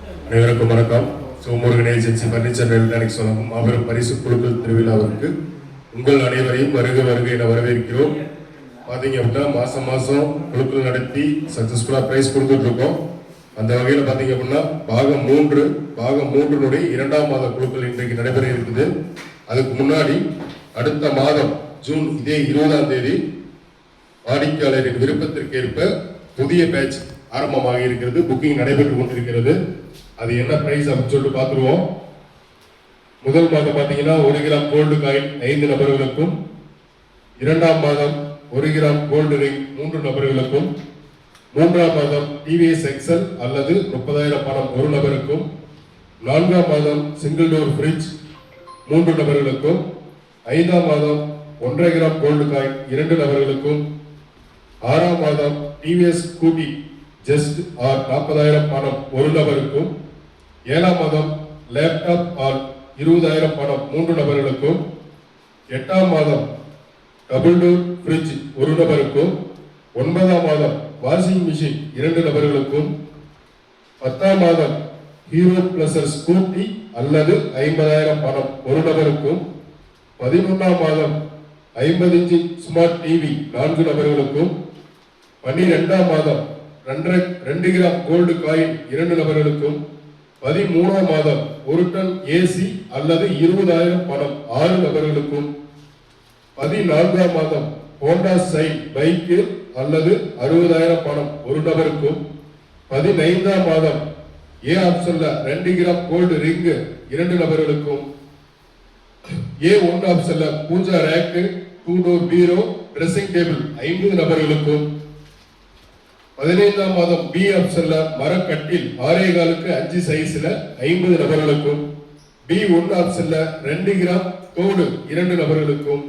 அனைவருக்கும் வணக்கம். சோமுருகன் agency furniture electronics வழங்கும் மாபெரும் பரிசு குழுக்கள் திருவிழாவிற்கு உங்கள் அனைவரையும் வருக வருக என வரவேற்கிறோம். பார்த்தீங்க அப்படின்னா மாசம் குழுக்கள் நடத்தி சக்சஸ்ஃபுல்லாக பிரைஸ் கொடுத்துட்டு இருக்கோம். அந்த வகையில் பார்த்தீங்க அப்படின்னா பாகம் மூன்றுனுடைய 2ஆம் மாத குழுக்கள் இன்றைக்கு நடைபெற இருக்குது. அதுக்கு முன்னாடி அடுத்த மாதம் ஜூன் இதே 20ஆம் தேதி வாடிக்கையாளரின் விருப்பத்திற்கேற்ப புதிய பேட்ச் ஆரம்பமாக இருக்கிறது. புக்கிங் நடைபெற்றுக் கொண்டிருக்கிறது. அது என்ன பிரைஸ் அப்படின்னு சொல்லிட்டு பார்த்துருவோம். முதல் மாதம் பார்த்தீங்கன்னா 1 கிராம் கோல்டு காயின் 5 நபர்களுக்கும், 2ஆம் மாதம் 1 கிராம் கோல்டு ரிங் 3 நபர்களுக்கும், 3ஆம் மாதம் டிவிஎஸ் எக்ஸல் அல்லது 30,000 பணம் 1 நபருக்கும், 4ஆம் மாதம் சிங்கிள் டோர் ஃப்ரிட்ஜ் 3 நபர்களுக்கும், 5ஆம் மாதம் 1.5 கிராம் கோல்டு காயின் 2 நபர்களுக்கும், 6ஆம் மாதம் டிவிஎஸ் ஸ்கூட்டி ஜஸ்ட் ஆர் 40,000 பணம் 1 நபருக்கும், 7ஆம் மாதம் லேப்டாப் ஆர் 20,000 பணம் 3 நபர்களுக்கும், 8ஆம் மாதம் டபுள் டோர் ஃப்ரிட்ஜ் 1 நபருக்கும், 9ஆம் மாதம் வாஷிங் மிஷின் 2 நபர்களுக்கும், 10ஆம் மாதம் ஹீரோ பிளஸர் ஸ்கூட்டி அல்லது 50,000 பணம் 1 நபருக்கும், 11ஆம் மாதம் 50 இன்ச் ஸ்மார்ட் டிவி 4 நபர்களுக்கும், 12ஆம் மாதம் 2 கிராம் கோல்டு காயின் 2 நபர்களுக்கும், 13ஆம் மாதம் 1 டன் ஏசி அல்லது 20,000 பணம் 6 நபர்களுக்கும், 14ஆம் மாதம் ஹோண்டா சைன் பைக்கு அல்லது 60,000 பணம் 1 நபருக்கும், 15ஆம் மாதம் ஏ ஆப்ஷன்ல 2 கிராம் கோல்டு ரிங் 2 நபர்களுக்கும், A1 ஆப்ஷன்ல பூஜா ரேக்கு 2 டோர் பீரோ ட்ரெஸ்ஸிங் டேபிள் 50 நபர்களுக்கும், 15ஆம் மாதம் பி ஆப்ஷன்ல மரக்கட்டில் 6.25க்கு 5 சைஸ்ல 50 நபர்களுக்கும், B1 ஆப்ஷன்ல 2 கிராம் தோடு 2 நபர்களுக்கும்,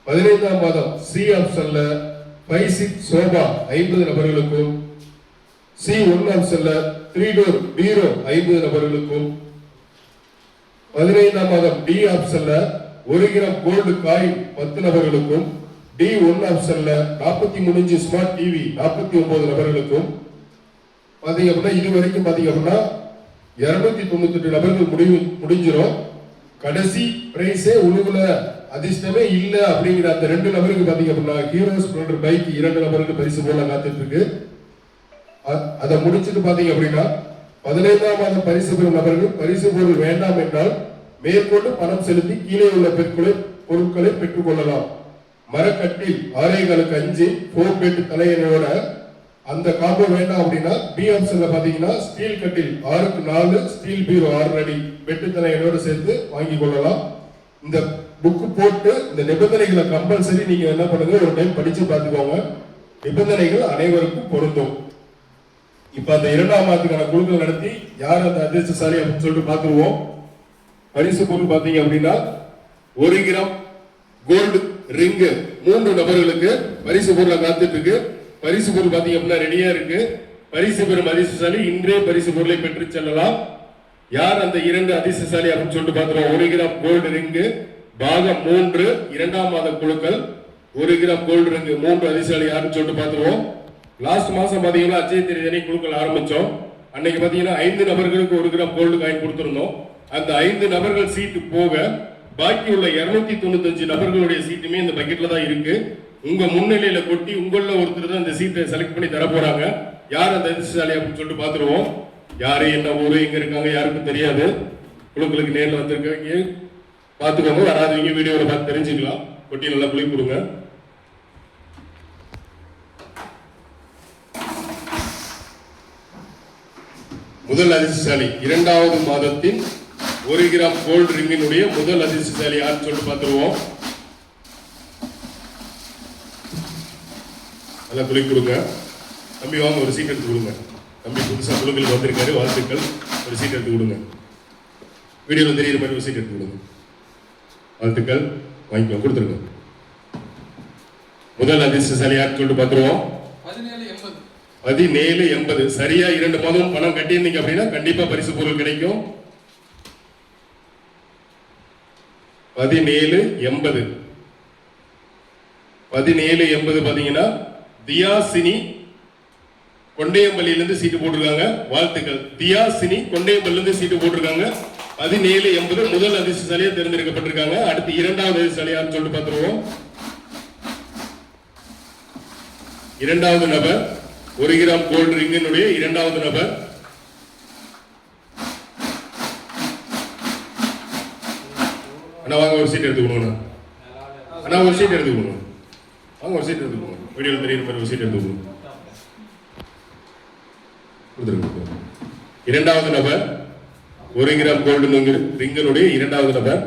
15ஆம் மாதம் சி ஆப்ஷன்ல 5 சோபா 50 நபர்களுக்கும், C1 ஆப்ஷன்ல 3 டோர் பீரோ 50 நபர்களுக்கும், 15ஆம் மாதம் டி ஆப்ஷன்ல 1 கிராம் கோல்டு காயின் 10 நபர்களுக்கும், D1 ஆப்ஷன்ல 43 இன்ச் ஸ்மார்ட் டிவி 49 நபர்களுக்கும். பாத்தீங்க அப்படின்னா இது வரைக்கும் பாத்தீங்க அப்படின்னா 298 நபர்கள் முடிஞ்சிடும். கடைசி பிரைஸே உழுவுல அதிர்ஷ்டமே இல்ல அப்படிங்கிற அந்த 2 நபருக்கு பாத்தீங்க அப்படின்னா ஹீரோ ஸ்ப்ளெண்டர் பைக் 2 நபருக்கு பரிசு போல காத்துட்டு இருக்கு. அதை முடிச்சுட்டு பாத்தீங்க அப்படின்னா 15ஆம் மாதம் பரிசு பெறும் நபர்கள் பரிசு பொருள் வேண்டாம் என்றால் மேற்கொண்டு பணம் செலுத்தி கீழே உள்ள பொருட்களை பெற்றுக் கொள்ளலாம். மரக்கட்டில் 6.25க்கு 5 4 பெட் தலையணையோட அந்த காம்போ வேண்டாம் அப்படின்னா பி ஆப்ஷன்ல பாத்தீங்கன்னா ஸ்டீல் கட்டில் 6க்கு 4 ஸ்டீல் பீரோ 6 அடி பெட்டு தலையணையோட சேர்த்து வாங்கி கொள்ளலாம். இந்த புக் போட்டு இந்த நிபந்தனைகளை கம்பல்சரி நீங்க என்ன பண்ணுங்க, ஒரு டைம் படிச்சு பார்த்துக்கோங்க. நிபந்தனைகள் அனைவருக்கும் பொருந்தும். இப்ப அந்த 2ஆம் மாதத்துக்கான குழுக்கள் நடத்தி யார் அந்த அதிர்ஷ்டசாலி அப்படின்னு சொல்லிட்டு பார்த்துருவோம். பரிசு பொருள் பாத்தீங்க அப்படின்னா 1 கிராம் கோல்டு ரிங் 3 நபர்களுக்கு பரிசு பொருளை காத்துட்டு இருக்கு. பரிசு பொருள் பாத்தீங்க அப்படின்னா ரெடியா இருக்கு. பரிசு பெறும் அதிர்ஷ்டசாலி இன்றே பரிசு பொருளை பெற்று செல்லலாம். யார் அந்த 2 அதிர்ஷ்டசாலி அப்படின்னு சொல்லிட்டு பார்த்துருவோம். 1 கிராம் கோல்டு ரிங் பாகம் 3 2ஆம் மாத குழுக்கள் 1 கிராம் கோல்டு ரிங் 3 அதிர்ஷ்டசாலி யாருன்னு சொல்லிட்டு பார்த்துருவோம். லாஸ்ட் மாசம் பாத்தீங்கன்னா அச்சய தேதி குழுக்கள் ஆரம்பிச்சோம். அன்னைக்கு பாத்தீங்கன்னா 5 நபர்களுக்கு 1 கிராம் கோல்டு காயின் கொடுத்திருந்தோம். அந்த 5 நபர்கள் சீட்டு போக பாக்கி உள்ள 295 நபர்களுடைய சீட்டுமே இந்த பக்கெட்ல தான் இருக்கு. உங்க முன்னிலையில கொட்டி உங்கள ஒருத்தர் தான் இந்த சீட்டை செலக்ட் பண்ணி தர போறாங்க. யார் அந்த அதிர்ஷ்டசாலி அப்படின்னு சொல்லிட்டு பாத்துருவோம். யாரு என்ன ஊரு எங்க இருக்காங்க யாருக்கும் தெரியாது. குழுக்களுக்கு நேரில் வந்திருக்காங்க பாத்துக்கோங்க. வராதவங்க வீடியோல பார்த்து தெரிஞ்சுக்கலாம். கொட்டி நல்லா குளி கொடுங்க. முதல் அதிர்ஷ்டசாலி 2வது மாதத்தின் 1 கிராம் கோல்டு ரிங்கினுடைய முதல் அதிர்ஷ்டசாலி யாருன்னு சொல்லிட்டு பார்த்துருவோம். நல்லா குளி கொடுங்க. தம்பி வாங்க, ஒரு சீட் எடுத்து கொடுங்க. தம்பி புதுசாக குழுக்களுக்கு வந்திருக்காரு, வாழ்த்துக்கள். ஒரு சீட் எடுத்து கொடுங்க. வீடியோவில் தெரியுற மாதிரி ஒரு சீட் எடுத்து கொடுங்க. வாழ்த்துக்கள், வாங்கிக்கோ, கொடுத்துருங்க. முதல் அதிர்ஷ்டசாலி யாருன்னு சொல்லிட்டு பார்த்துருவோம். 1780 சரியா 2 மாதம் பணம் கட்டியிருந்தீங்க அப்படின்னா கண்டிப்பா பரிசு பொருள் கிடைக்கும். 1780 பாத்தீங்கன்னா தியாசினி கொண்டையம்பள்ளியிலிருந்து சீட்டு போட்டிருக்காங்க, வாழ்த்துக்கள். தியாசினி கொண்டையம்பள்ளியிலிருந்து சீட்டு போட்டிருக்காங்க, 1780 முதல் அதிர்ஷ்டசாலியா தேர்ந்தெடுக்கப்பட்டிருக்காங்க. அடுத்து இரண்டாவது அதிர்ஷ்டசாலியான்னு சொல்லிட்டு பார்த்துருவோம். இரண்டாவது நபர் 1 கிராம் கோல்டு ரிங்கினுடைய இரண்டாவது நபர் அண்ணா வாங்க ஒரு சீட் எடுத்துக்கணும். அண்ணா ஒரு சீட் எடுத்துக்கணும். வாங்க ஒரு சீட் எடுத்துக்கணும். வீடியோவில் தெரியுற மாதிரி ஒரு சீட் எடுத்துக்கணும். இரண்டாவது நபர் 1 கிராம் கோல்டு ரிங்கினுடைய இரண்டாவது நபர்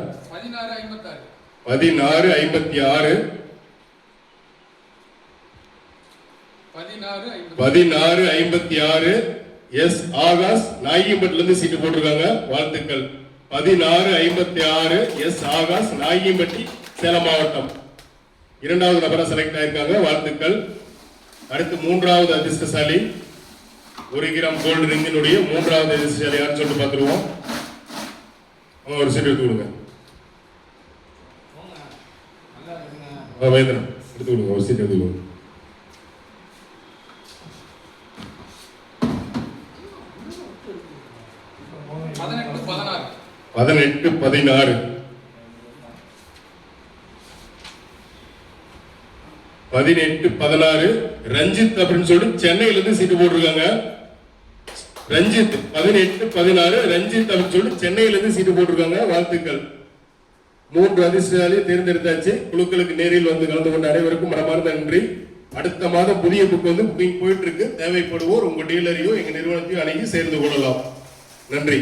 1656 எஸ் ஆகாஷ் நாயகிம்பட்டிலிருந்து சீட்டு போட்டிருக்காங்க, வாழ்த்துக்கள். 1656 எஸ் ஆகாஷ் நாயகிம்பட்டி சேலம் மாவட்டம் இரண்டாவது நபரா செலக்ட் ஆயிருக்காங்க, வாழ்த்துக்கள். அடுத்து மூன்றாவது அதிர்ஷ்டசாலி 1 கிராம் கோல்டு ரிங்கினுடைய மூன்றாவது அதிர்ஷ்டசாலி யாருன்னு சொல்லிட்டு பார்த்துருவோம். அவங்க ஒரு சீட் எடுத்து கொடுங்க. வேந்தனம் எடுத்து கொடுங்க, ஒரு சீட் எடுத்து கொடுங்க. பதினெட்டு 16 ரஞ்சித் அப்படின்னு சொல்லிட்டு சென்னையில இருந்து சீட்டு போட்டிருக்காங்க. ரஞ்சித் 18-16 ரஞ்சித் அப்படின்னு சொல்லிட்டு சென்னையில இருந்து சீட்டு போட்டிருக்காங்க, வாழ்த்துக்கள். 3 அதிர்ஷ்டசாலியை தேர்ந்தெடுத்தாச்சு. குழுக்களுக்கு நேரில் வந்து கலந்து கொண்ட அனைவருக்கும் மனமார்ந்த நன்றி. அடுத்த மாதம் புதிய புக் வந்து புக்கிங் போயிட்டு இருக்கு. தேவைப்படுவோர் உங்க டீலரையோ எங்க நிறுவனத்தையோ அணுகி சேர்ந்து கொள்ளலாம். நன்றி.